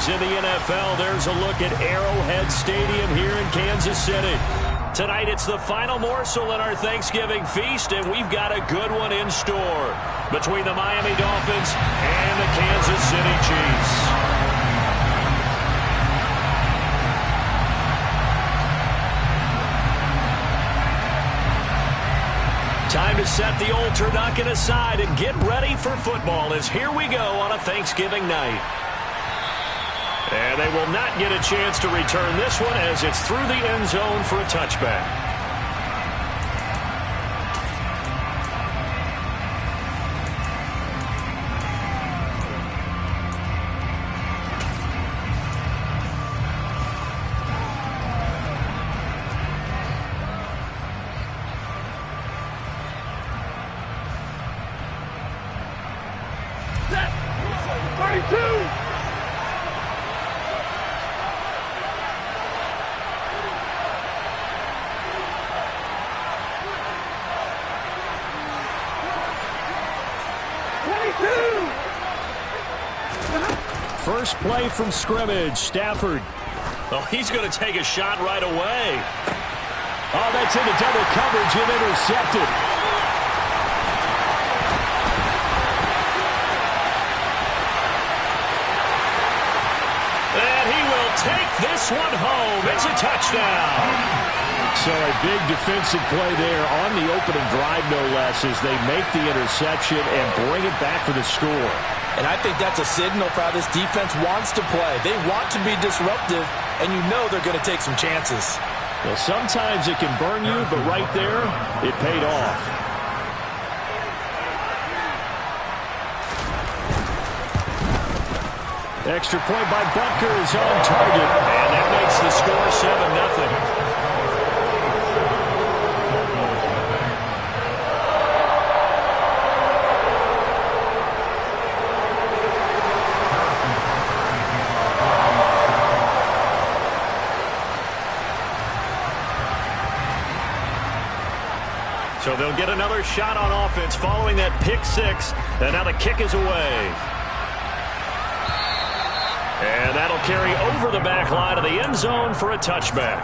in the NFL. There's a look at Arrowhead Stadium here in Kansas City. Tonight it's the final morsel in our Thanksgiving feast, and we've got a good one in store between the Miami Dolphins and the Kansas City Chiefs. Time to set the old turducken aside and get ready for football, as here we go on a Thanksgiving night. And they will not get a chance to return this one as it's through the end zone for a touchback. First play from scrimmage, Stafford. Oh, he's going to take a shot right away. Oh, that's into double coverage and intercepted. And he will take this one home. It's a touchdown. So a big defensive play there on the opening drive, no less, as they make the interception and bring it back for the score. And I think that's a signal for how this defense wants to play. They want to be disruptive, and you know they're going to take some chances. Well, sometimes it can burn you, but right there, it paid off. Extra point by Butker is on target, and that makes the score 7-0. So they'll get another shot on offense following that pick six. And now the kick is away. And that'll carry over the back line of the end zone for a touchback.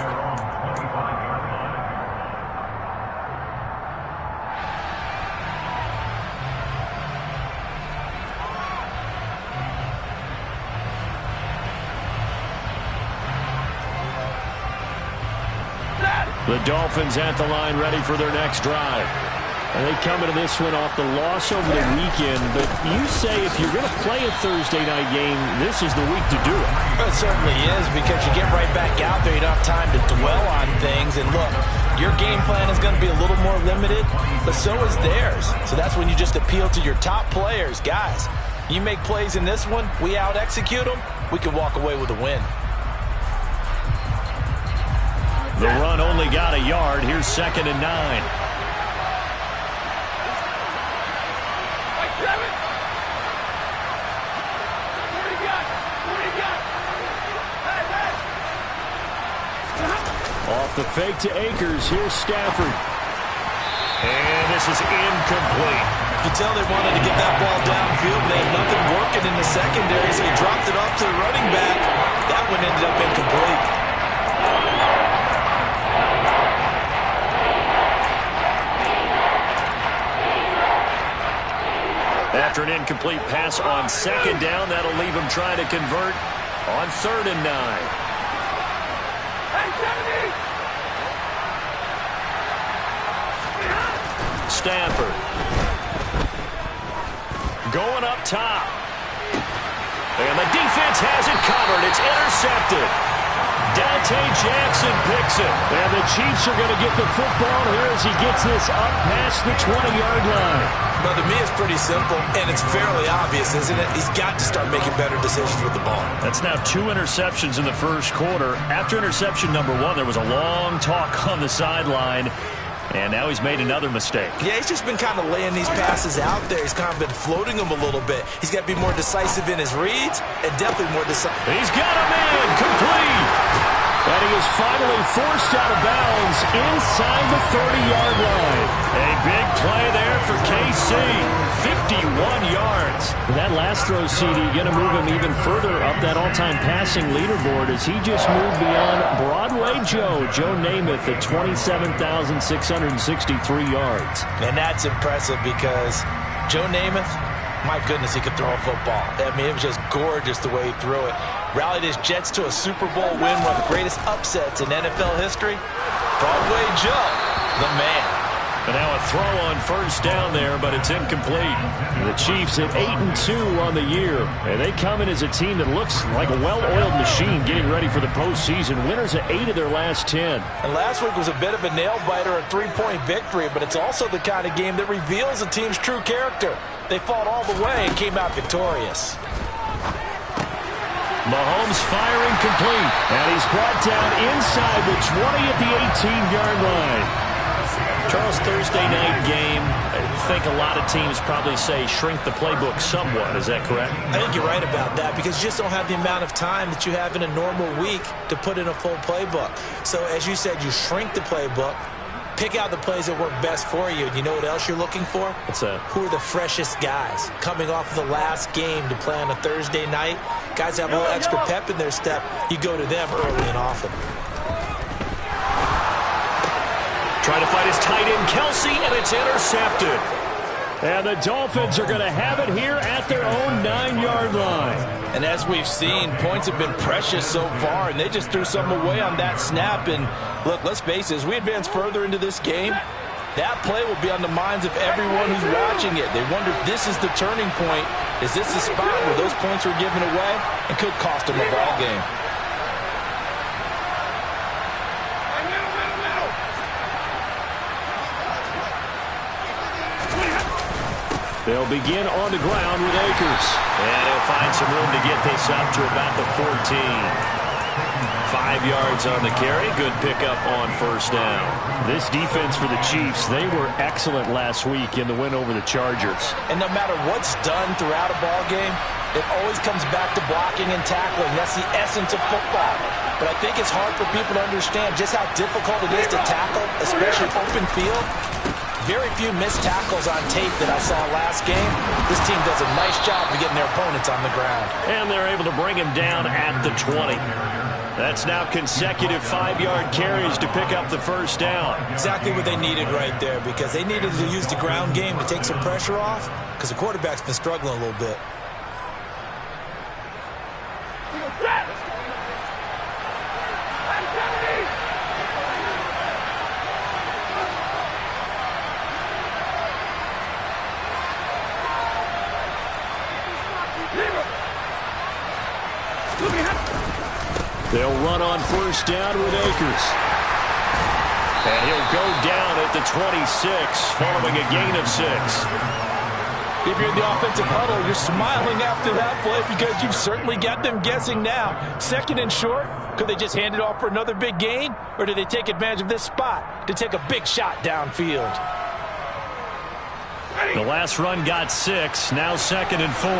The Dolphins at the line ready for their next drive. And they come into this one off the loss over the weekend. But you say if you're going to play a Thursday night game, this is the week to do it. Well, it certainly is, because you get right back out there. You don't have time to dwell on things. And look, your game plan is going to be a little more limited, but so is theirs. So that's when you just appeal to your top players. Guys, you make plays in this one, we out-execute them, we can walk away with a win. The run only got a yard. Here's 2nd and 9. Off the fake to Akers. Here's Stafford. And this is incomplete. You can tell they wanted to get that ball downfield. They had nothing working in the secondary, so he dropped it off to the running back. That one ended up incomplete. After an incomplete pass on 2nd down, that'll leave him trying to convert on 3rd and 9. Stafford. Going up top. And the defense has it covered. It's intercepted. Dante Jackson picks it. And the Chiefs are going to get the football here as he gets this up past the 20-yard line. But to me, it's pretty simple, and it's fairly obvious, isn't it? He's got to start making better decisions with the ball. That's now 2 interceptions in the first quarter. After interception number 1, there was a long talk on the sideline, and now he's made another mistake. Yeah, he's just been kind of laying these passes out there. He's kind of been floating them a little bit. He's got to be more decisive in his reads, and definitely more decisive. He's got him in, complete. And he is finally forced out of bounds inside the 30-yard line. A big play there for KC. 51 yards. That last throw, CD, going to move him even further up that all-time passing leaderboard as he just moved beyond Broadway Joe Namath at 27,663 yards. And that's impressive because Joe Namath, my goodness, he could throw a football. I mean, it was just gorgeous the way he threw it. Rallied his Jets to a Super Bowl win, one of the greatest upsets in NFL history. Broadway Joe, the man. And now a throw on first down there, but it's incomplete. The Chiefs at 8-2 on the year. And they come in as a team that looks like a well-oiled machine getting ready for the postseason. Winners at 8 of their last 10. And last week was a bit of a nail-biter, a three-point victory, but it's also the kind of game that reveals a team's true character. They fought all the way and came out victorious. Mahomes firing complete. And he's brought down inside the 20 at the 18-yard line. Charles, Thursday night game, I think a lot of teams probably say shrink the playbook somewhat. Is that correct? I think you're right about that because you just don't have the amount of time that you have in a normal week to put in a full playbook. So as you said, you shrink the playbook, pick out the plays that work best for you. And you know what else you're looking for? What's that? Who are the freshest guys coming off of the last game to play on a Thursday night? Guys have a little extra pep in their step. You go to them early and often. Trying to fight his tight end, Kelsey, and it's intercepted. And the Dolphins are going to have it here at their own 9-yard line. And as we've seen, points have been precious so far, and they just threw some away on that snap. And look, let's face it, as we advance further into this game, that play will be on the minds of everyone who's watching it. They wonder if this is the turning point. Is this the spot where those points were given away and could cost them a ball game? They'll begin on the ground with Akers. And he'll find some room to get this up to about the 14. 5 yards on the carry. Good pickup on first down. This defense for the Chiefs, they were excellent last week in the win over the Chargers. And no matter what's done throughout a ball game, it always comes back to blocking and tackling. That's the essence of football. But I think it's hard for people to understand just how difficult it is to tackle, especially open field. Very few missed tackles on tape that I saw last game. This team does a nice job of getting their opponents on the ground. And they're able to bring him down at the 20. That's now consecutive 5-yard carries to pick up the first down. Exactly what they needed right there because they needed to use the ground game to take some pressure off because the quarterback's been struggling a little bit. They'll run on first down with Akers. And he'll go down at the 26, following a gain of 6. If you're in the offensive huddle, you're smiling after that play because you've certainly got them guessing now. Second and short, could they just hand it off for another big gain? Or do they take advantage of this spot to take a big shot downfield? The last run got 6, now 2nd and 4.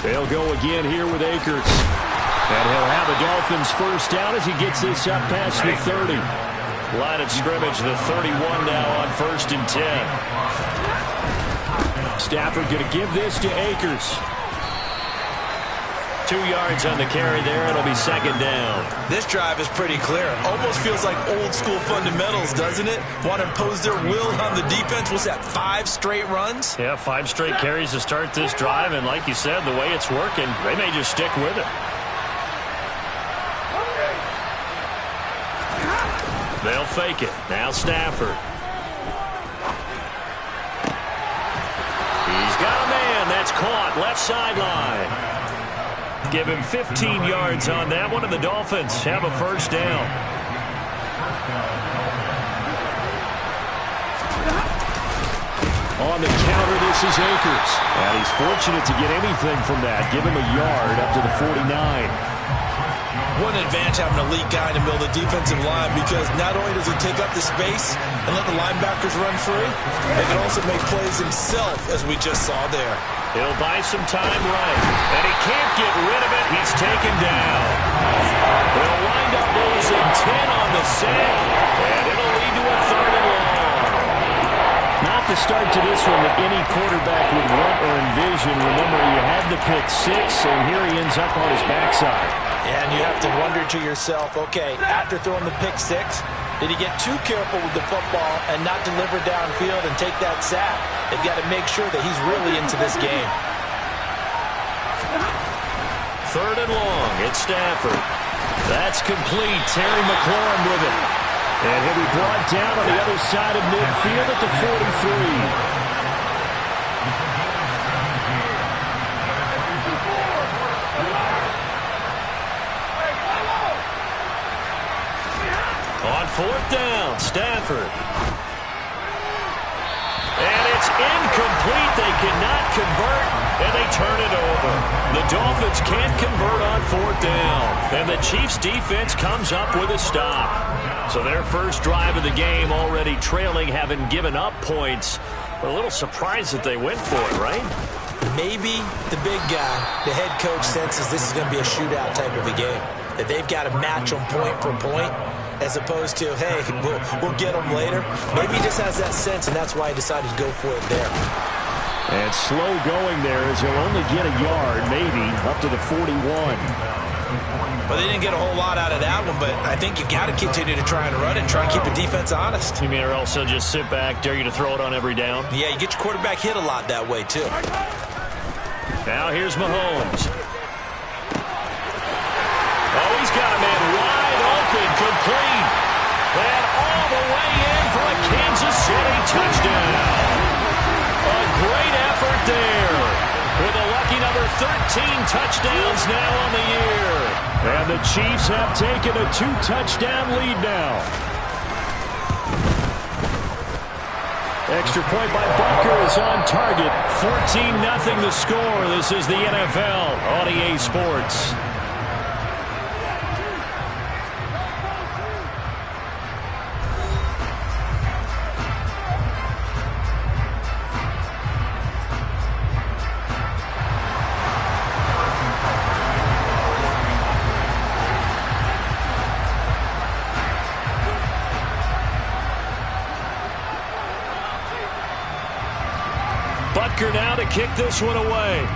They'll go again here with Akers. And he'll have the Dolphins first down as he gets this up past the 30. Line of scrimmage, the 31 now on 1st and 10. Stafford going to give this to Akers. 2 yards on the carry there. It'll be 2nd down. This drive is pretty clear. Almost feels like old school fundamentals, doesn't it? Want to impose their will on the defense. What's that, 5 straight runs? Yeah, 5 straight carries to start this drive. And like you said, the way it's working, they may just stick with it. They'll fake it. Now Stafford. He's got a man. That's caught. Left sideline. Give him 15 yards on that one, and the Dolphins have a first down. On the counter, this is Akers. And he's fortunate to get anything from that. Give him a yard up to the 49. What an advantage having an elite guy in the middle of the defensive line, because not only does he take up the space and let the linebackers run free, he can also make plays himself, as we just saw there. He'll buy some time right, and he can't get rid of it. He's taken down. He'll wind up losing 10 on the sack, and it'll lead to a 3rd and long. Not the start to this one that any quarterback would want or envision. Remember, you had the pick 6, and here he ends up on his backside. And you have to wonder to yourself, okay, after throwing the pick 6, did he get too careful with the football and not deliver downfield and take that sack? They've got to make sure that he's really into this game. 3rd and long. It's Stafford. That's complete. Terry McLaurin with it. And he'll be brought down on the other side of midfield at the 43. On 4th down, Stafford. And it's incomplete. They cannot convert, and they turn it over. The Dolphins can't convert on 4th down, and the Chiefs' defense comes up with a stop. So their first drive of the game already trailing, having given up points. But a little surprised that they went for it, right? Maybe the big guy, the head coach, senses this is going to be a shootout type of a game, that they've got to match them point for point, as opposed to, hey, we'll get them later. Maybe he just has that sense, and that's why he decided to go for it there. And slow going there, as he'll only get a yard, maybe, up to the 41. Well, they didn't get a whole lot out of that one, but I think you got to continue to try and run it and try and keep the defense honest. You mean, or else they'll just sit back, dare you to throw it on every down? Yeah, you get your quarterback hit a lot that way, too. Now here's Mahomes. Oh, he's got a man wide open, complete. And all the way in for a Kansas City touchdown. A great effort there. With a lucky number 13 touchdowns now on the year. And the Chiefs have taken a 2-touchdown lead now. Extra point by Butker is on target. 14-0 the score. This is the NFL on EA Sports. Butker now to kick this one away.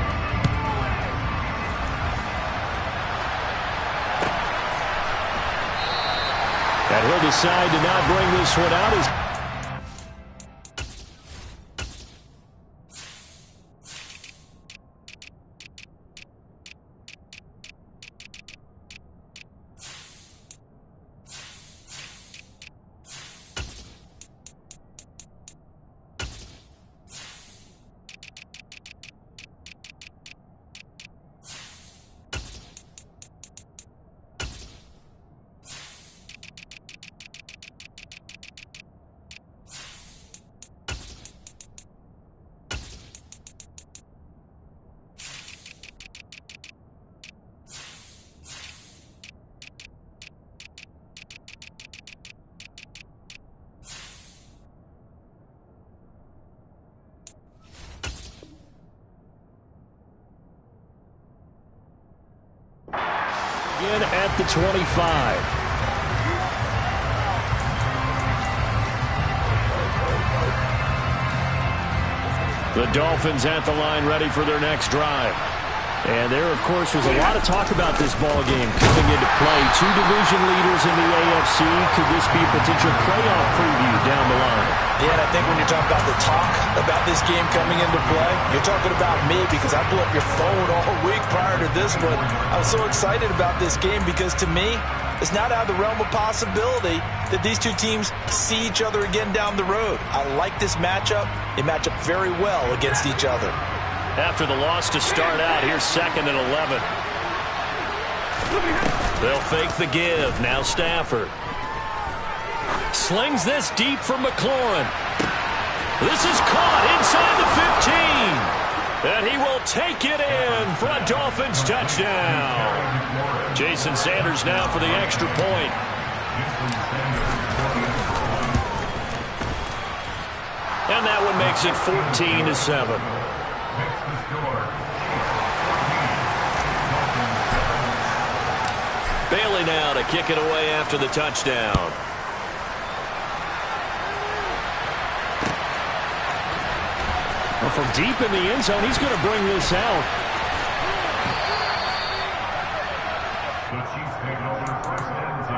And he'll decide to not bring this one out. In at the 25. The Dolphins at the line, ready for their next drive. And there, of course, was a lot of talk about this ball game coming into play. 2 division leaders in the AFC. Could this be a potential playoff preview down the line? Yeah, and I think when you're talking about the talk about this game coming into play, you're talking about me, because I blew up your phone all week prior to this one. I was so excited about this game because, to me, it's not out of the realm of possibility that these two teams see each other again down the road. I like this matchup. They match up very well against each other. After the loss to start out, here's 2nd and 11. They'll fake the give. Now Stafford. Slings this deep for McLaurin. This is caught inside the 15. And he will take it in for a Dolphins touchdown. Jason Sanders now for the extra point. And that one makes it 14-7. Bailey now to kick it away after the touchdown. Well, from deep in the end zone, he's going to bring this out. The Chiefs pick it over first and 10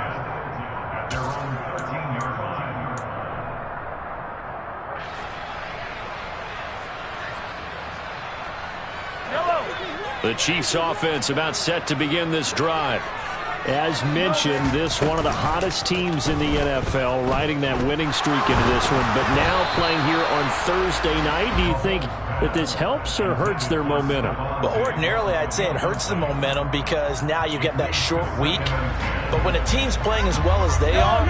at their own 13-yard line. The Chiefs offense about set to begin this drive. As mentioned, this one of the hottest teams in the NFL, riding that winning streak into this one, but now playing here on Thursday night. Do you think that this helps or hurts their momentum? Well, ordinarily, I'd say it hurts the momentum because now you get that short week. But when a team's playing as well as they are,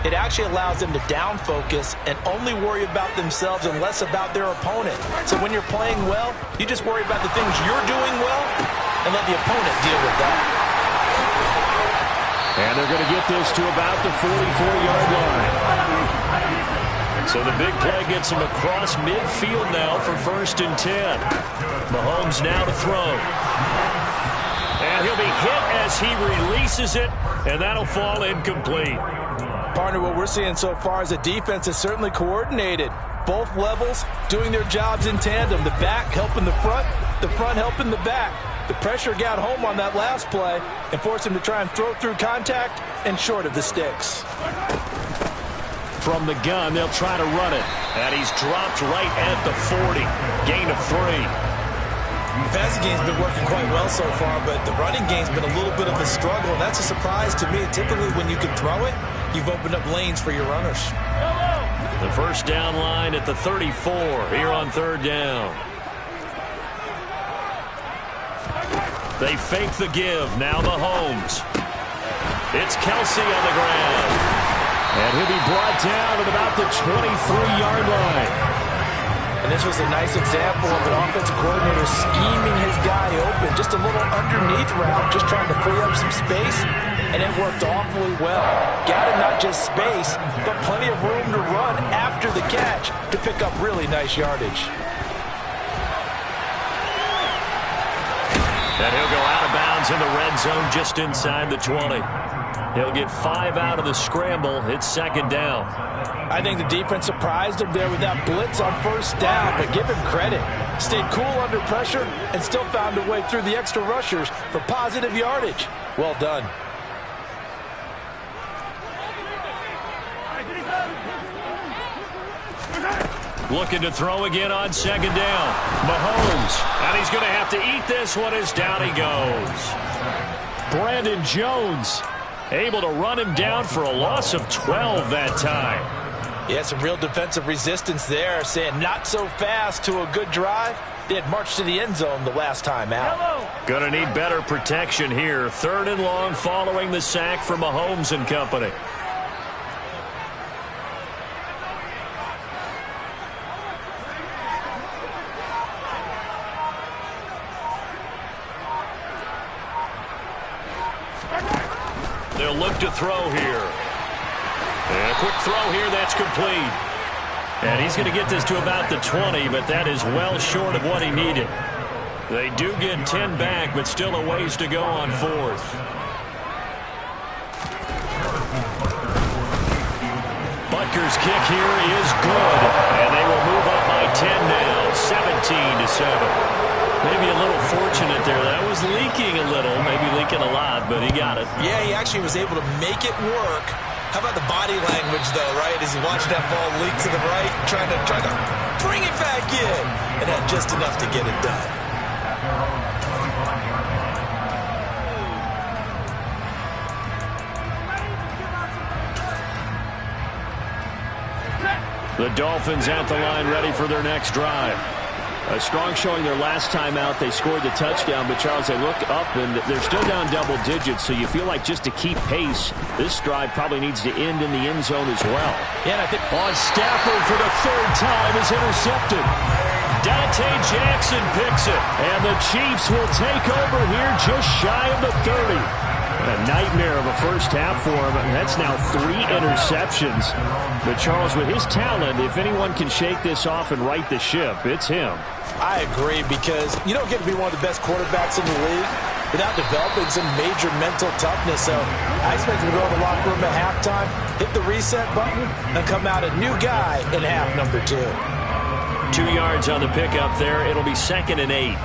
it actually allows them to down focus and only worry about themselves and less about their opponent. So when you're playing well, you just worry about the things you're doing well and let the opponent deal with that. And they're going to get this to about the 44-yard line. So the big play gets him across midfield now for 1st and 10. Mahomes now to throw. And he'll be hit as he releases it, and that'll fall incomplete. Partner, what we're seeing so far is the defense is certainly coordinated. Both levels doing their jobs in tandem. The back helping the front helping the back. The pressure got home on that last play and forced him to try and throw through contact and short of the sticks. From the gun, they'll try to run it. And he's dropped right at the 40. Gain of 3. The passing game's been working quite well so far, but the running game's been a little bit of a struggle, and that's a surprise to me. Typically, when you can throw it, you've opened up lanes for your runners. The first down line at the 34 here on 3rd down. They fake the give. Now Mahomes. It's Kelsey on the ground. And he'll be brought down at about the 23-yard line. And this was a nice example of an offensive coordinator scheming his guy open. Just a little underneath route, just trying to free up some space, and it worked awfully well. Got him not just space, but plenty of room to run after the catch to pick up really nice yardage. And he'll go out of bounds in the red zone just inside the 20. He'll get 5 out of the scramble. It's 2nd down. I think the defense surprised him there with that blitz on 1st down, but give him credit. Stayed cool under pressure and still found a way through the extra rushers for positive yardage. Well done. Looking to throw again on 2nd down. Mahomes. And he's going to have to eat this one as down he goes. Brandon Jones able to run him down for a loss of 12 that time. Yeah, some real defensive resistance there, saying not so fast to a good drive. They had marched to the end zone the last time out. Going to need better protection here. 3rd and long following the sack for Mahomes and company. They'll look to throw here. And a quick throw here, that's complete. And he's going to get this to about the 20, but that is well short of what he needed. They do get 10 back, but still a ways to go on 4th. Butker's kick here is good, and they will move up by 10 now, 17-7. Maybe a little fortunate there. That was leaking a little, maybe leaking a lot, but he got it. Yeah, he actually was able to make it work. How about the body language, though, right? As he watched that ball leak to the right, trying to bring it back in, and had just enough to get it done. The Dolphins at the line, ready for their next drive. A strong showing their last time out. They scored the touchdown, but Charles, they look up and they're still down double digits, so you feel like just to keep pace, this drive probably needs to end in the end zone as well. Yeah, and I think on Stafford for the 3rd time is intercepted. Dante Jackson picks it. And the Chiefs will take over here just shy of the 30. A nightmare of a first half for him. That's now 3 interceptions. But Charles, with his talent, if anyone can shake this off and right the ship, it's him. I agree, because you don't get to be one of the best quarterbacks in the league without developing some major mental toughness. So I expect him to go to the locker room at halftime, hit the reset button, and come out a new guy in half number 2. 2 yards on the pickup there. It'll be 2nd and 8.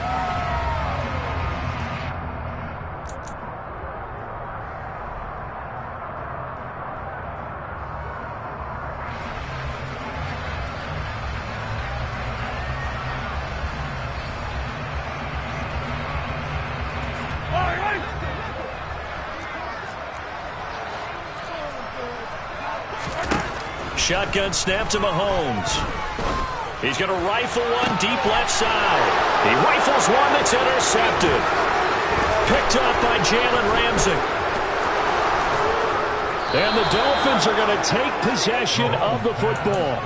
Shotgun snap to Mahomes. He's going to rifle one deep left side. He rifles one that's intercepted. Picked up by Jalen Ramsey. And the Dolphins are going to take possession of the football.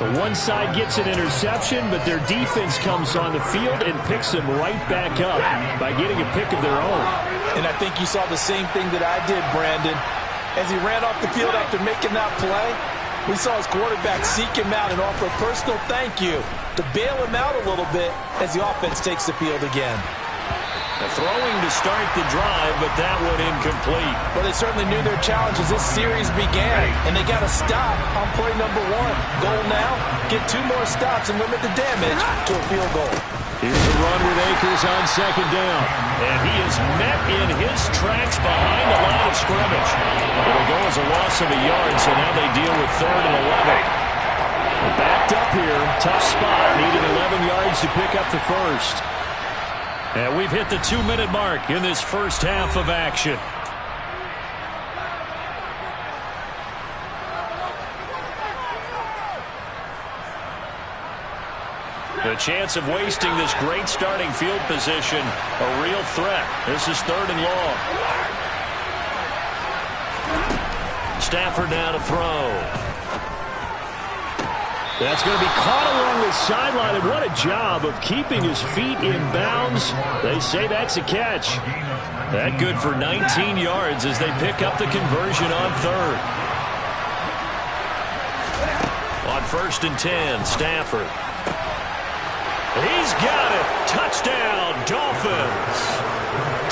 The one side gets an interception, but their defense comes on the field and picks them right back up by getting a pick of their own. And I think you saw the same thing that I did, Brandon. As he ran off the field after making that play, we saw his quarterback seek him out and offer a personal thank you to bail him out a little bit as the offense takes the field again. Throwing to start the drive, but that one incomplete. Well, they certainly knew their challenge as this series began, and they got to stop on play number 1. Goal now, get 2 more stops and limit the damage to a field goal. Here's a run with Akers on 2nd down. And he is met in his tracks behind the line of scrimmage. It'll go as a loss of a yard, so now they deal with 3rd and 11. We're backed up here. Tough spot. Needed 11 yards to pick up the first. And we've hit the 2-minute mark in this first half of action. The chance of wasting this great starting field position, a real threat. This is 3rd and long. Stafford now to throw. That's going to be caught along the sideline, and what a job of keeping his feet in bounds. They say that's a catch. That good for 19 yards as they pick up the conversion on 3rd. On 1st and 10, Stafford. He's got it. Touchdown, Dolphins.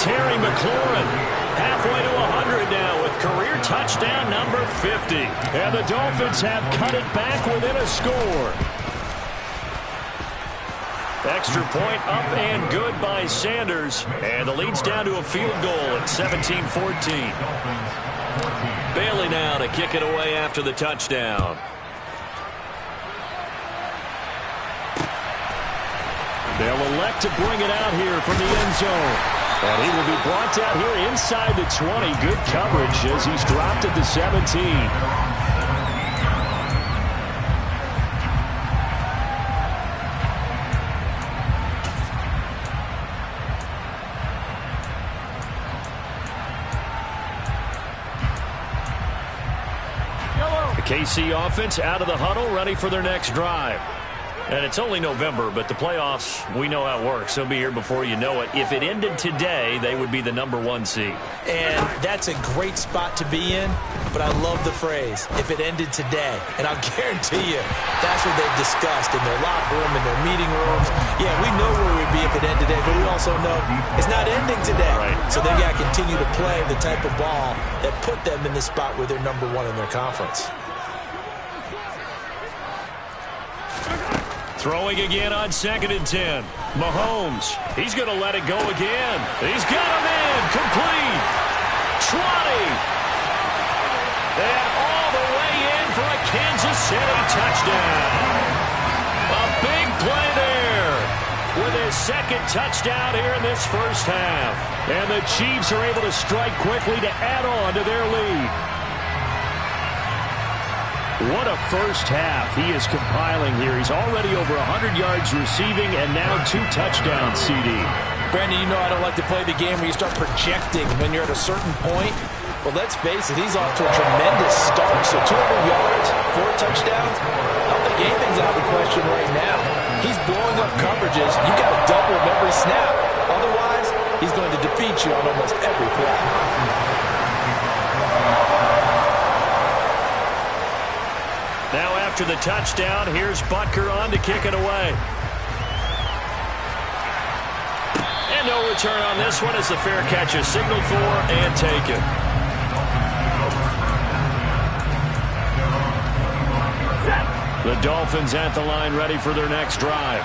Terry McLaurin halfway to 100 now with career touchdown number 50. And the Dolphins have cut it back within a score. Extra point up and good by Sanders. And the lead's down to a field goal at 17-14. Bailey now to kick it away after the touchdown. They'll elect to bring it out here from the end zone. And he will be brought out here inside the 20. Good coverage as he's dropped at the 17. The KC offense out of the huddle, ready for their next drive. And it's only November, but the playoffs, we know how it works. They'll be here before you know it. If it ended today, they would be the number 1 seed. And that's a great spot to be in, but I love the phrase, if it ended today. And I'll guarantee you, that's what they've discussed in their locker room, in their meeting rooms. Yeah, we know where we'd be if it ended today, but we also know it's not ending today. Right. So they got to continue to play the type of ball that put them in the spot where they're number 1 in their conference. Throwing again on 2nd and 10. Mahomes, he's going to let it go again. He's got him in, complete. 20. And all the way in for a Kansas City touchdown. A big play there with his 2nd touchdown here in this first half. And the Chiefs are able to strike quickly to add on to their lead. What a first half he is compiling here. He's already over 100 yards receiving and now 2 touchdowns, CD. Brandon, you know I don't like to play the game where you start projecting when you're at a certain point. Well, let's face it, he's off to a tremendous start. So 200 yards, 4 touchdowns. I don't think anything's out of the question right now. He's blowing up coverages, you got to double him every snap. Otherwise, he's going to defeat you on almost every play. Now after the touchdown, here's Butker on to kick it away. And no return on this one as the fair catch is signaled for and taken. The Dolphins at the line ready for their next drive.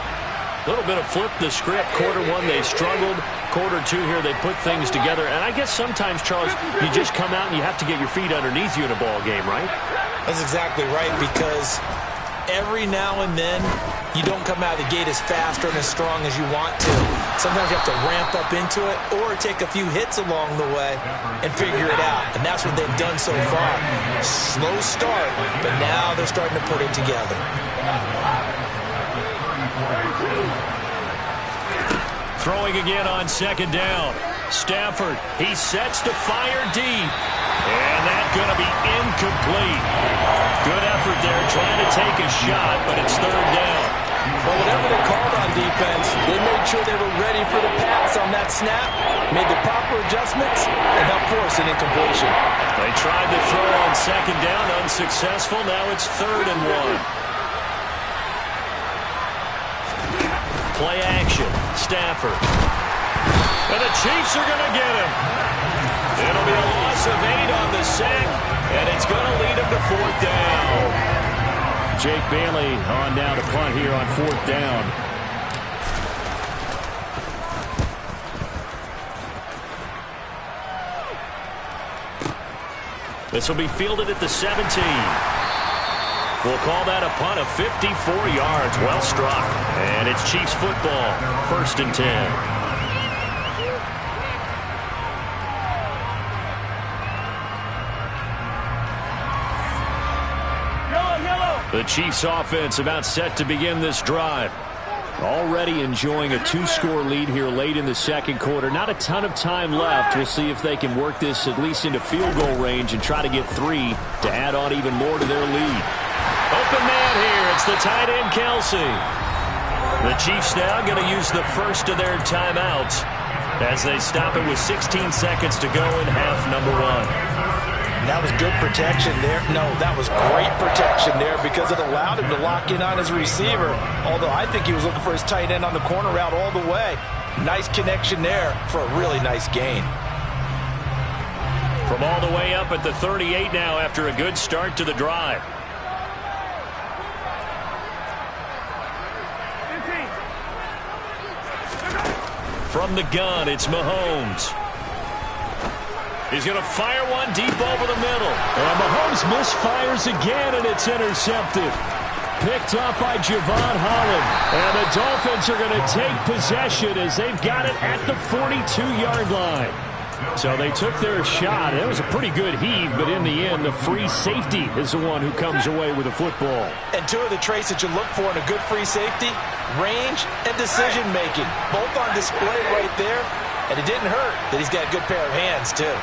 A little bit of flip the script. Quarter one, they struggled. Quarter two here, they put things together. And I guess sometimes, Charles, you just come out and you have to get your feet underneath you in a ball game, right? That's exactly right, because every now and then you don't come out of the gate as fast or as strong as you want to. Sometimes you have to ramp up into it or take a few hits along the way and figure it out. And that's what they've done so far. Slow start, but now they're starting to put it together. Throwing again on second down. Stafford, he sets to fire deep. And that's going to be incomplete. Good effort there trying to take a shot, but it's third down. Well, whatever they called on defense, they made sure they were ready for the pass on that snap, made the proper adjustments, and helped force an incompletion. They tried to throw on second down, unsuccessful. Now it's 3rd and 1. Play action. Stafford. And the Chiefs are going to get him. It'll be a loss of 8 on the sack, and it's going to lead him to 4th down. Jake Bailey on down to punt here on 4th down. This will be fielded at the 17. We'll call that a punt of 54 yards. Well struck. And it's Chiefs football. 1st and 10. The Chiefs offense about set to begin this drive. Already enjoying a 2-score lead here late in the second quarter. Not a ton of time left. We'll see if they can work this at least into field goal range and try to get 3 to add on even more to their lead. Open man here. It's the tight end, Kelsey. The Chiefs now going to use the first of their timeouts as they stop it with 16 seconds to go in half number 1. That was good protection there. No, that was great protection there because it allowed him to lock in on his receiver. Although I think he was looking for his tight end on the corner route all the way. Nice connection there for a really nice gain. From all the way up at the 38 now after a good start to the drive. From the gun, it's Mahomes. He's going to fire one deep over the middle. And Mahomes misfires again, and it's intercepted. Picked up by Javon Holland. And the Dolphins are going to take possession as they've got it at the 42-yard line. So they took their shot. It was a pretty good heave, but in the end, the free safety is the one who comes away with the football. And 2 of the traits that you look for in a good free safety, range and decision-making. Both on display right there. And it didn't hurt that he's got a good pair of hands, too.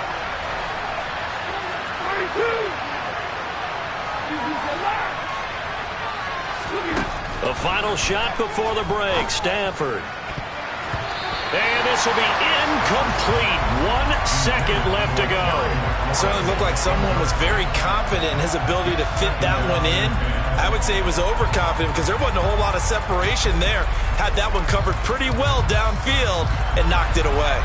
The final shot before the break, Stafford. And this will be incomplete. 1 second left to go. It certainly looked like someone was very confident in his ability to fit that one in. I would say he was overconfident because there wasn't a whole lot of separation there. Had that one covered pretty well downfield and knocked it away.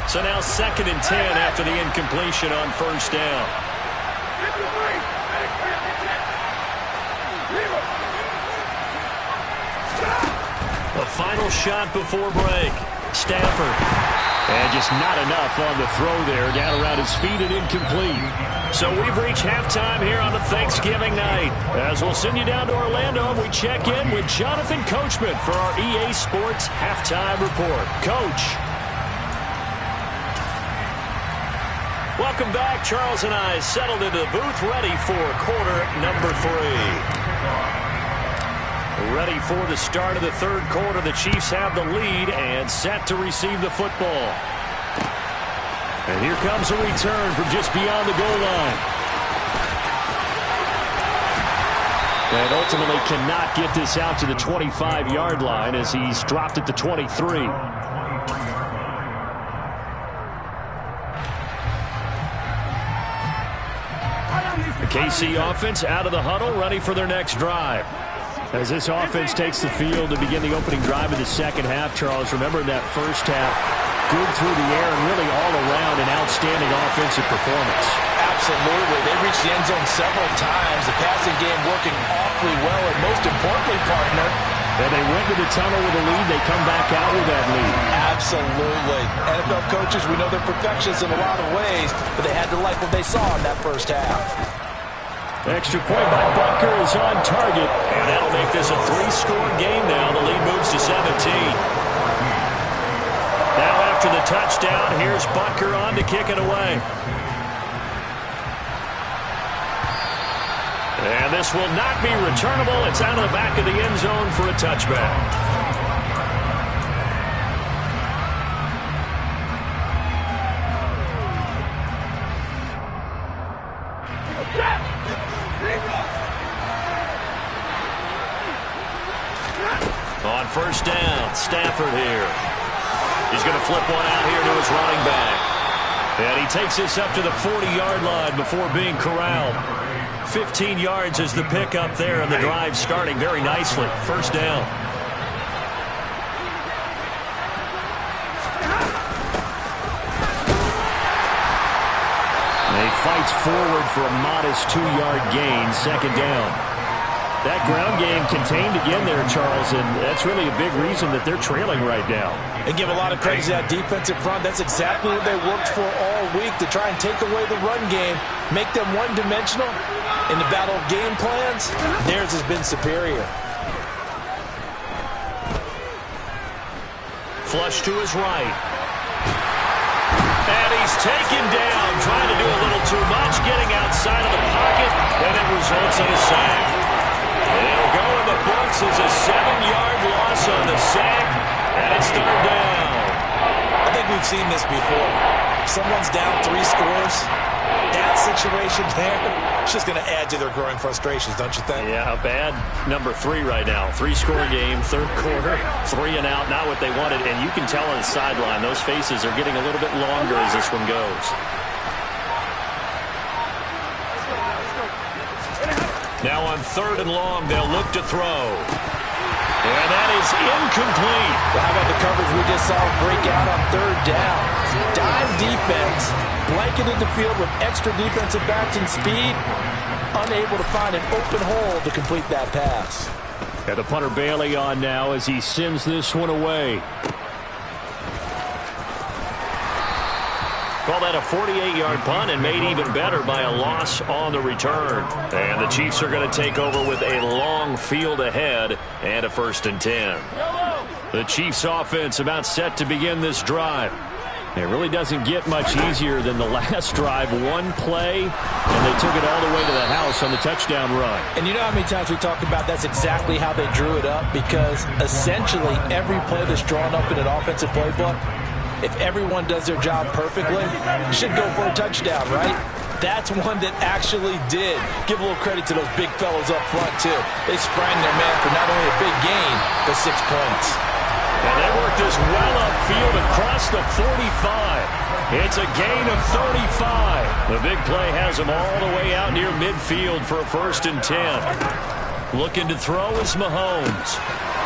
So now 2nd and 10 after the incompletion on 1st down. The final shot before break. Stafford. And just not enough on the throw there. Down around his feet and incomplete. So we've reached halftime here on a Thanksgiving night. As we'll send you down to Orlando and we check in with Jonathan Coachman for our EA Sports Halftime Report. Coach. Welcome back. Charles and I settled into the booth ready for quarter number 3. Ready for the start of the third quarter. The Chiefs have the lead and set to receive the football. And here comes a return from just beyond the goal line. And ultimately cannot get this out to the 25-yard line as he's dropped at the 23. The KC offense out of the huddle, ready for their next drive. As this offense takes the field to begin the opening drive of the second half, Charles, remember that first half, good through the air and really all around an outstanding offensive performance. Absolutely. They reached the end zone several times. The passing game working awfully well, and most importantly, partner, and they went to the tunnel with a lead. They come back out with that lead. Absolutely. NFL coaches, we know they're perfectionists in a lot of ways, but they had to like what they saw in that first half. Extra point by Butker is on target, and that'll make this a 3-score game now. The lead moves to 17. Now after the touchdown, here's Butker on to kick it away. And this will not be returnable. It's out of the back of the end zone for a touchback. On first down, Stafford here. He's going to flip one out here to his running back. And he takes this up to the 40-yard line before being corralled. 15 yards is the pickup there, and the drive starting very nicely. First down. And he fights forward for a modest 2-yard gain, second down. That ground game contained again there, Charles, and that's really a big reason that they're trailing right now. And give a lot of credit to that defensive front. That's exactly what they worked for all week, to try and take away the run game, make them one-dimensional. In the battle of game plans, theirs has been superior. Flush to his right. And he's taken down, trying to do a little too much, getting outside of the pocket, and it results in a sack. And it'll go in the books as a 7-yard loss on the sack, and it's third down. I think we've seen this before. If someone's down 3 scores, that situation there, it's just going to add to their growing frustrations, don't you think? Yeah, bad number 3 right now. 3-score game, third quarter, 3 and out, not what they wanted. And you can tell on the sideline, those faces are getting a little bit longer as this one goes. Now on third and long, they'll look to throw. And that is incomplete. Well, how about the coverage we just saw break out on third down? Dime defense, blanketed the field with extra defensive backs and speed, unable to find an open hole to complete that pass. Got the punter Bailey on now as he sends this one away. Call that a 48-yard punt, and made even better by a loss on the return. And the Chiefs are going to take over with a long field ahead and a 1st and 10. The Chiefs offense about set to begin this drive. It really doesn't get much easier than the last drive. One play, and they took it all the way to the house on the touchdown run. And you know how many times we talked about that's exactly how they drew it up, because essentially every play that's drawn up in an offensive playbook, if everyone does their job perfectly, should go for a touchdown, right? That's one that actually did. Give a little credit to those big fellows up front, too. They sprang their man for not only a big gain, but 6 points. And they worked this well upfield across the 45. It's a gain of 35. The big play has them all the way out near midfield for a 1st and 10. Looking to throw is Mahomes.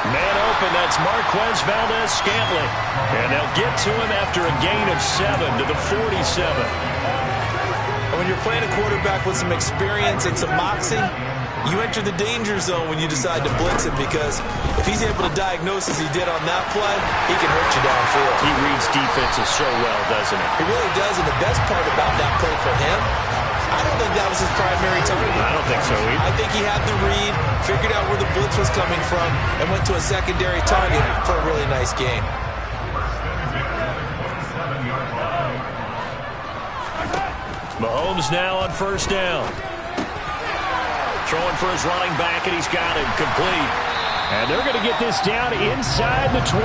Man open, that's Marquez Valdez-Scantling. And they'll get to him after a gain of 7 to the 47. And when you're playing a quarterback with some experience and some moxie, you enter the danger zone when you decide to blitz him, because if he's able to diagnose as he did on that play, he can hurt you downfield. He reads defenses so well, doesn't he? He really does, and the best part about that play for him, I don't think that was his primary target. I don't think so either. I think he had the read, figured out where the blitz was coming from, and went to a secondary target for a really nice game. Mahomes now on first down. Throwing for his running back, and he's got him complete. And they're going to get this down inside the 20.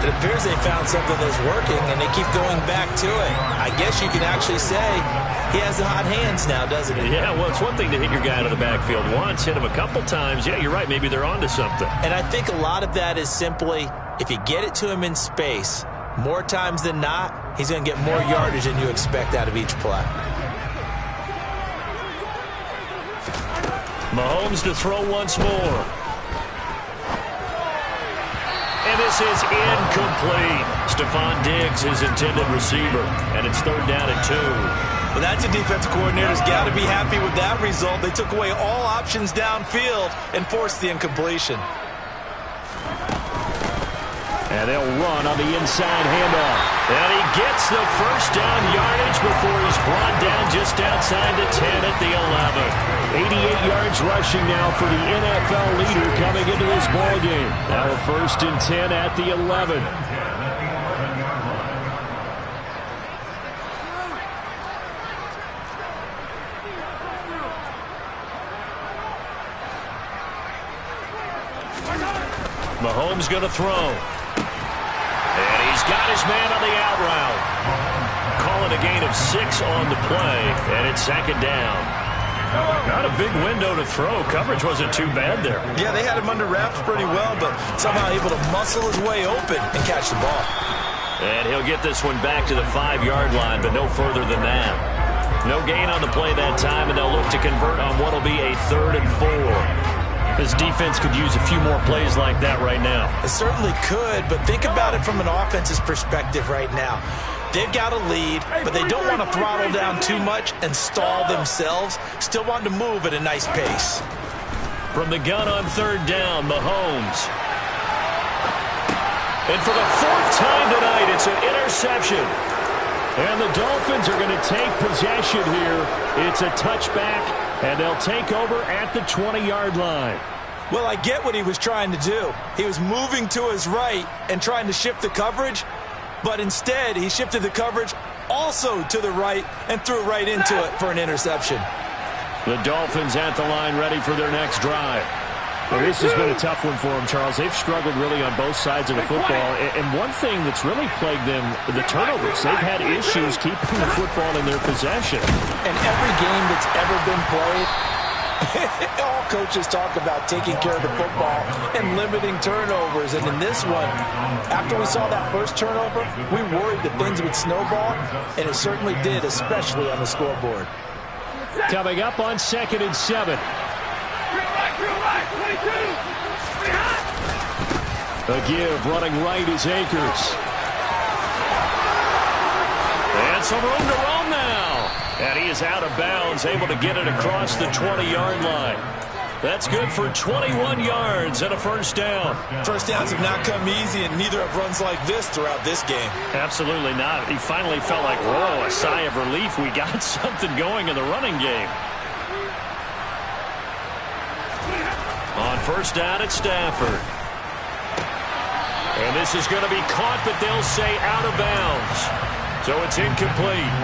It appears they found something that's working, and they keep going back to it. I guess you can actually say he has the hot hands now, doesn't he? Yeah, well, it's one thing to hit your guy out of the backfield once, hit him a couple times. Yeah, you're right. Maybe they're onto something. And I think a lot of that is simply if you get it to him in space, more times than not, he's going to get more yardage than you expect out of each play. Mahomes to throw once more. And this is incomplete. Stephon Diggs, his intended receiver. And it's 3rd down and 2. Well, that's a defensive coordinator's got to be happy with that result. They took away all options downfield and forced the incompletion. And they'll run on the inside handoff. And he gets the first down yardage before he's brought down just outside the 10 at the 11. 88 yards rushing now for the NFL leader coming into this ballgame. Now a 1st and 10 at the 11. Mahomes going to throw. And he's got his man on the out route. Calling a gain of 6 on the play, and it's 2nd down. Not a big window to throw. Coverage wasn't too bad there. Yeah, they had him under wraps pretty well, but somehow able to muscle his way open and catch the ball. And he'll get this one back to the 5-yard line, but no further than that. No gain on the play that time, and they'll look to convert on what will be a 3rd and 4. This defense could use a few more plays like that right now. It certainly could, but think about it from an offense's perspective right now. They've got a lead, but they don't want to throttle down too much and stall themselves. Still want to move at a nice pace. From the gun on 3rd down, Mahomes. And for the 4th time tonight, it's an interception. And the Dolphins are going to take possession here. It's a touchback, and they'll take over at the 20-yard line. Well, I get what he was trying to do. He was moving to his right and trying to shift the coverage, but instead he shifted the coverage also to the right and threw right into it for an interception. The Dolphins at the line ready for their next drive. Well, this has been a tough one for them, Charles. They've struggled really on both sides of the football. And one thing that's really plagued them, the turnovers. They've had issues keeping the football in their possession. And every game that's ever been played, all coaches talk about taking care of the football and limiting turnovers. And in this one, after we saw that first turnover, we worried that things would snowball, and it certainly did, especially on the scoreboard. Coming up on 2nd and 7. A give running right is Akers. And some room to roam now. And he is out of bounds, able to get it across the 20-yard line. That's good for 21 yards and a 1st down. First downs have not come easy, and neither have runs like this throughout this game. Absolutely not. He finally felt like, whoa, a sigh of relief. We got something going in the running game. On 1st down at Stafford. And this is going to be caught, but they'll say out of bounds. So it's incomplete.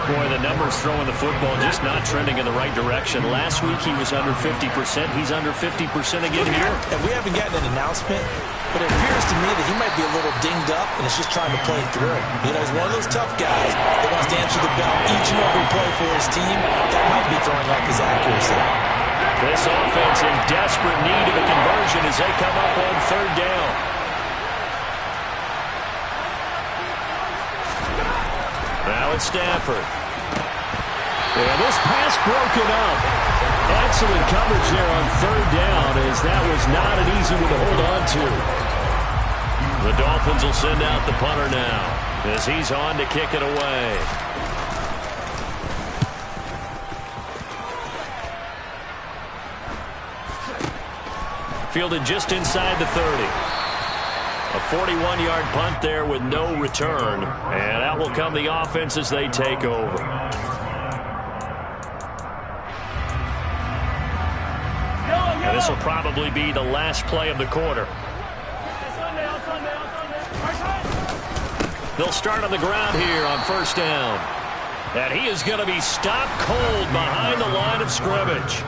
Boy, the numbers throwing the football just not trending in the right direction. Last week he was under 50%. He's under 50% again here. And we haven't gotten an announcement, but it appears to me that he might be a little dinged up and is just trying to play through. You know, he's one of those tough guys that wants to answer the bell each and every play for his team. That might be throwing off his accuracy. This offense in desperate need of a conversion as they come up on 3rd down. Now it's Stafford. And this pass broken up. Excellent coverage there on 3rd down, as that was not an easy one to hold on to. The Dolphins will send out the punter now as he's on to kick it away. Fielded just inside the 30. A 41-yard punt there with no return. And out will come the offense as they take over. And this will probably be the last play of the quarter. They'll start on the ground here on 1st down. And he is going to be stopped cold behind the line of scrimmage.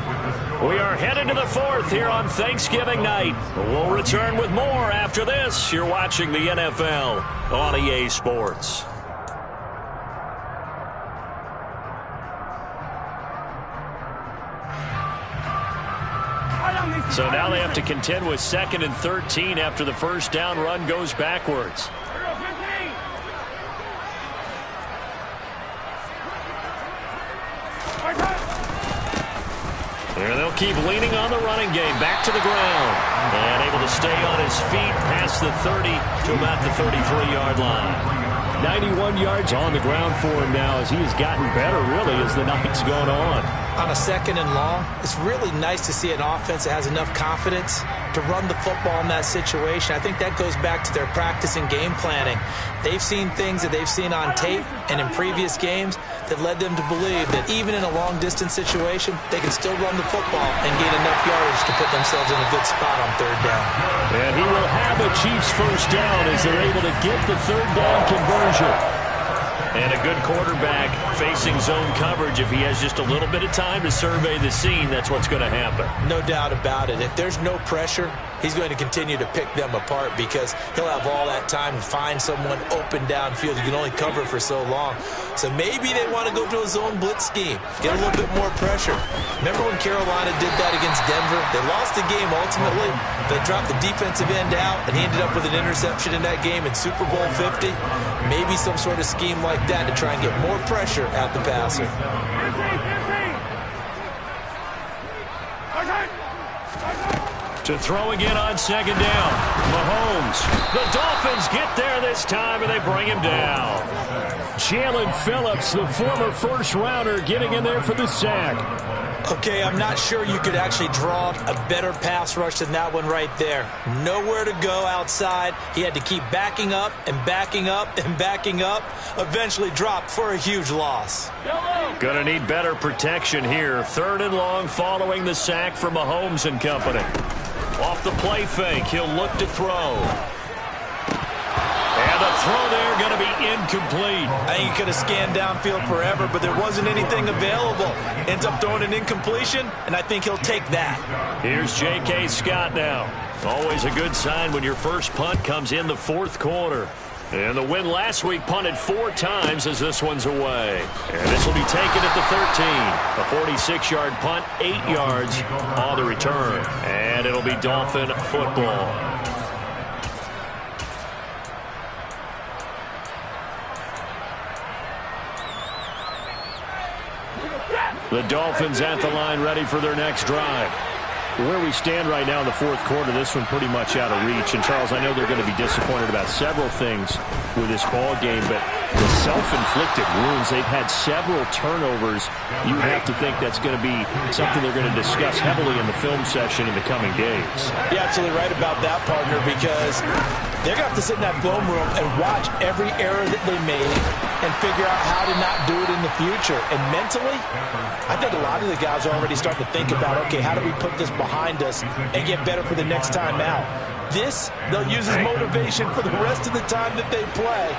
We are headed to the fourth here on Thanksgiving night. We'll return with more after this. You're watching the NFL on EA Sports. So now they have to contend with 2nd and 13 after the first down run goes backwards. And they'll keep leaning on the running game. Back to the ground. And able to stay on his feet past the 30 to about the 33-yard line. 91 yards on the ground for him now as he has gotten better, really, as the night's gone on. On a 2nd and long, it's really nice to see an offense that has enough confidence to run the football in that situation. I think that goes back to their practice and game planning. They've seen things that they've seen on tape and in previous games that led them to believe that even in a long-distance situation, they can still run the football and gain enough yardage to put themselves in a good spot on 3rd down. And he will have a Chiefs first down as they're able to get the 3rd down conversion. And a good quarterback facing zone coverage. If he has just a little bit of time to survey the scene, that's what's going to happen. No doubt about it. If there's no pressure, he's going to continue to pick them apart because he'll have all that time to find someone open downfield. You can only cover for so long. So maybe they want to go to a zone blitz scheme, get a little bit more pressure. Remember when Carolina did that against Denver? They lost the game ultimately. They dropped the defensive end out, and he ended up with an interception in that game in Super Bowl 50. Maybe some sort of scheme like that to try and get more pressure at the passer. To throw again on 2nd down. Mahomes. The Dolphins get there this time, and they bring him down. Jalen Phillips, the former first-rounder, getting in there for the sack. Okay, I'm not sure you could actually draw a better pass rush than that one right there. Nowhere to go outside. He had to keep backing up and backing up and backing up. Eventually dropped for a huge loss. Going to need better protection here. 3rd and long following the sack from Mahomes and company. Off the play fake, he'll look to throw. And the throw there going to be incomplete. I think he could have scanned downfield forever, but there wasn't anything available. Ends up throwing an incompletion, and I think he'll take that. Here's J.K. Scott now. Always a good sign when your first punt comes in the 4th quarter. And the win last week punted 4 times as this one's away. And this will be taken at the 13. A 46-yard punt, 8 yards on the return. And it'll be Dolphin football. The Dolphins at the line ready for their next drive. Where we stand right now in the 4th quarter, this one pretty much out of reach. And, Charles, I know they're going to be disappointed about several things with this ball game, but the self-inflicted wounds, they've had several turnovers. You have to think that's going to be something they're going to discuss heavily in the film session in the coming days. You're absolutely right about that, partner, because they're going to have to sit in that film room and watch every error that they made and figure out how to not do it in the future. And mentally, I think a lot of the guys are already starting to think about, okay, how do we put this behind us and get better for the next time out? This, they'll use as motivation for the rest of the time that they play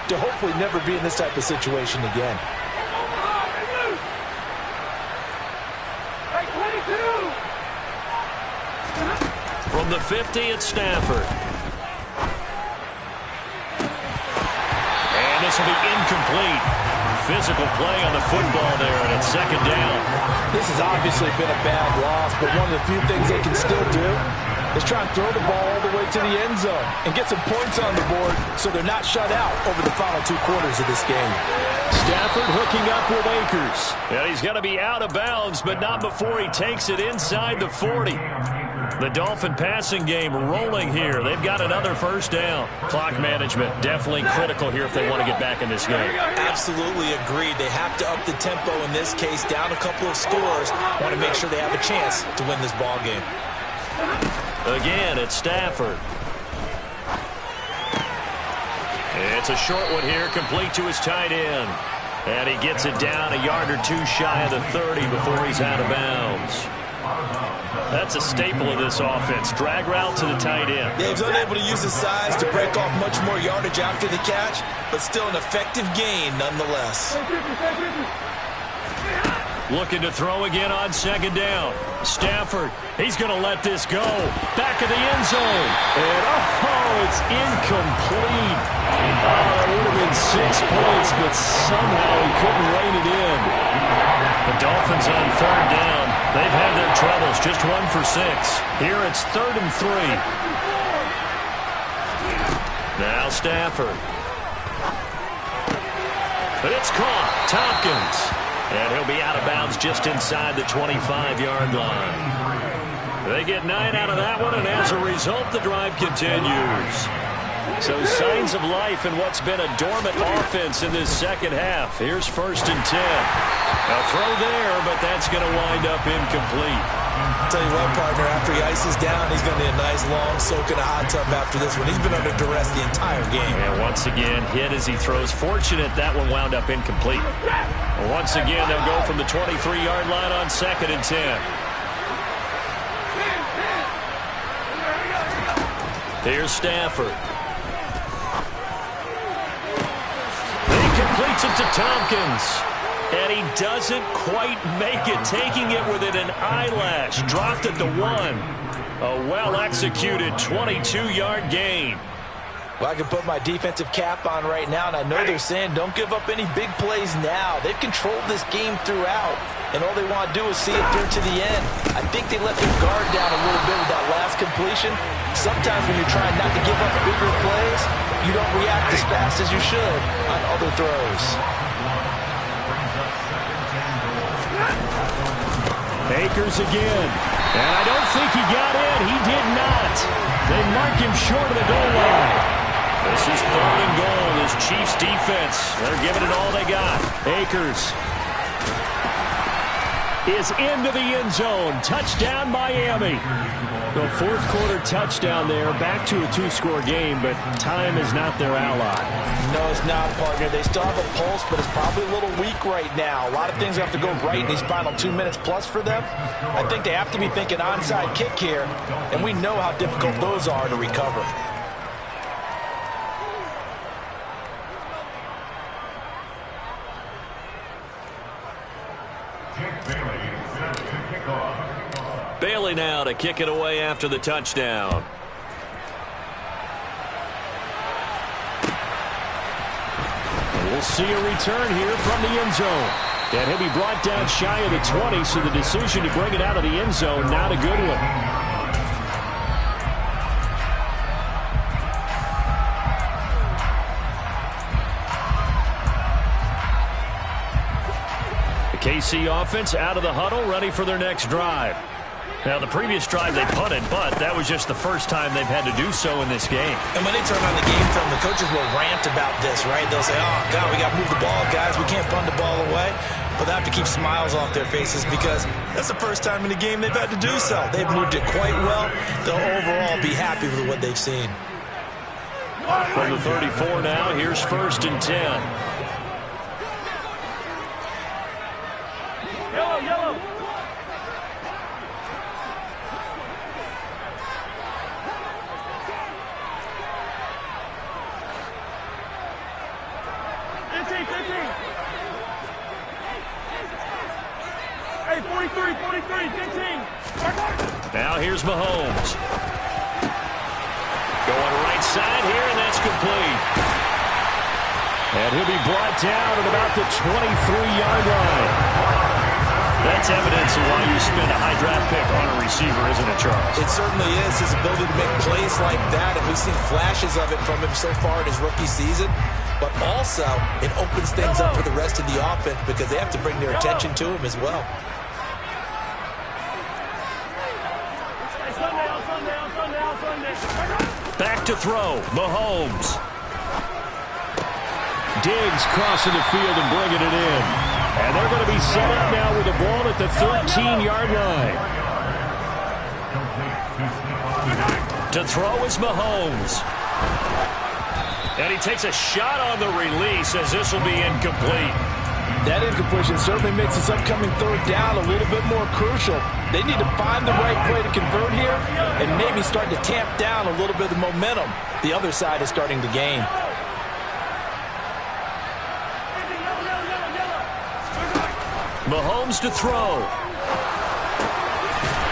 to hopefully never be in this type of situation again. From the 50 at Stafford. And this will be incomplete. Physical play on the football there, and it's 2nd down. This has obviously been a bad loss, but one of the few things they can still do is try and throw the ball all the way to the end zone and get some points on the board so they're not shut out over the final 2 quarters of this game. Stafford hooking up with Akers. And he's going to be out of bounds, but not before he takes it inside the 40. The Dolphin passing game rolling here. They've got another first down. Clock management definitely critical here if they want to get back in this game. Absolutely agreed. They have to up the tempo in this case, down a couple of scores. Want to make sure they have a chance to win this ball game. Again, it's Stafford. It's a short one here, complete to his tight end. And he gets it down a yard or 2 shy of the 30 before he's out of bounds. That's a staple of this offense. Drag route to the tight end. Yeah, he's unable to use his size to break off much more yardage after the catch, but still an effective gain nonetheless. Looking to throw again on second down. Stafford, he's going to let this go. Back of the end zone. And, it's incomplete. That would have been 6 points, but somehow he couldn't rein it in. The Dolphins on third down. They've had their troubles. Just 1 for 6. Here it's 3rd and 3. Now Stafford. But it's caught. Tompkins. And he'll be out of bounds just inside the 25-yard line. They get 9 out of that one, and as a result, the drive continues. So signs of life in what's been a dormant offense in this second half. Here's 1st and 10. A throw there, but that's going to wind up incomplete. Tell you what, partner, after he ices down, he's going to need a nice long soak in a hot tub after this one. He's been under duress the entire game. And once again, hit as he throws. Fortunate that one wound up incomplete. Once again, they'll go from the 23-yard line on 2nd and 10. Here's Stafford. He completes it to Tompkins. And he doesn't quite make it, taking it within an eyelash. Dropped at the 1. A well-executed 22-yard gain. Well, I can put my defensive cap on right now, and I know they're saying don't give up any big plays now. They've controlled this game throughout, and all they want to do is see it through to the end. I think they let their guard down a little bit with that last completion. Sometimes when you're trying not to give up bigger plays, you don't react as fast as you should on other throws. Akers again. And I don't think he got in. He did not. They mark him short of the goal line. This is 3rd and goal. This Chiefs defense, they're giving it all they got. Akers is into the end zone. Touchdown, Miami. The 4th quarter touchdown there. Back to a 2-score game, but time is not their ally. No, it's not, partner. They still have a pulse, but it's probably a little weak right now. A lot of things have to go right in these final 2 minutes plus for them. I think they have to be thinking onside kick here, and we know how difficult those are to recover. Bailey now to kick it away after the touchdown. We'll see a return here from the end zone. And he'll be brought down shy of the 20, so the decision to bring it out of the end zone, not a good one. The KC offense out of the huddle, ready for their next drive. Now, the previous drive they punted, but that was just the first time they've had to do so in this game. And when they turn on the game film, the coaches will rant about this, right? They'll say, oh, God, we got to move the ball, guys. We can't punt the ball away. But they have to keep smiles off their faces because that's the first time in the game they've had to do so. They've moved it quite well. They'll overall be happy with what they've seen. From the 34 now, here's 1st and 10. Yellow. Hey, 43, 15. Now here's Mahomes. Going right side here, and that's complete. And he'll be brought down at about the 23-yard line. That's evidence of why you spend a high draft pick on a receiver, isn't it, Charles? It certainly is. His ability to make plays like that, and we've seen flashes of it from him so far in his rookie season. But also, it opens things up for the rest of the offense because they have to bring their attention to him as well. Back to throw, Mahomes. Diggs crossing the field and bringing it in. And they're going to be set up now with the ball at the 13-yard line. To throw is Mahomes. And he takes a shot on the release as this will be incomplete. That incompletion certainly makes this upcoming third down a little bit more crucial. They need to find the right play to convert here and maybe start to tamp down a little bit of the momentum the other side is starting to gain. Mahomes to throw.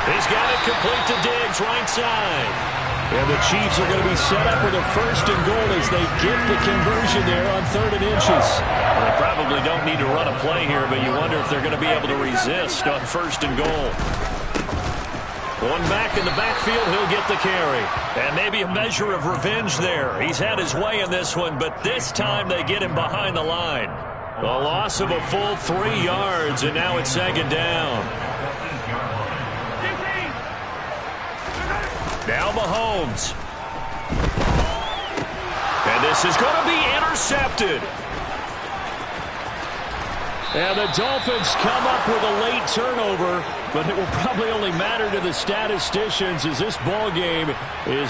He's got it complete to Diggs, right side. And the Chiefs are going to be set up with a first and goal as they get the conversion there on 3rd and inches. They probably don't need to run a play here, but you wonder if they're going to be able to resist on 1st and goal. One back in the backfield, he'll get the carry. And maybe a measure of revenge there. He's had his way in this one, but this time they get him behind the line. A loss of a full 3 yards, and now it's 2nd down. Now Mahomes. And this is going to be intercepted. And the Dolphins come up with a late turnover, but it will probably only matter to the statisticians as this ball game is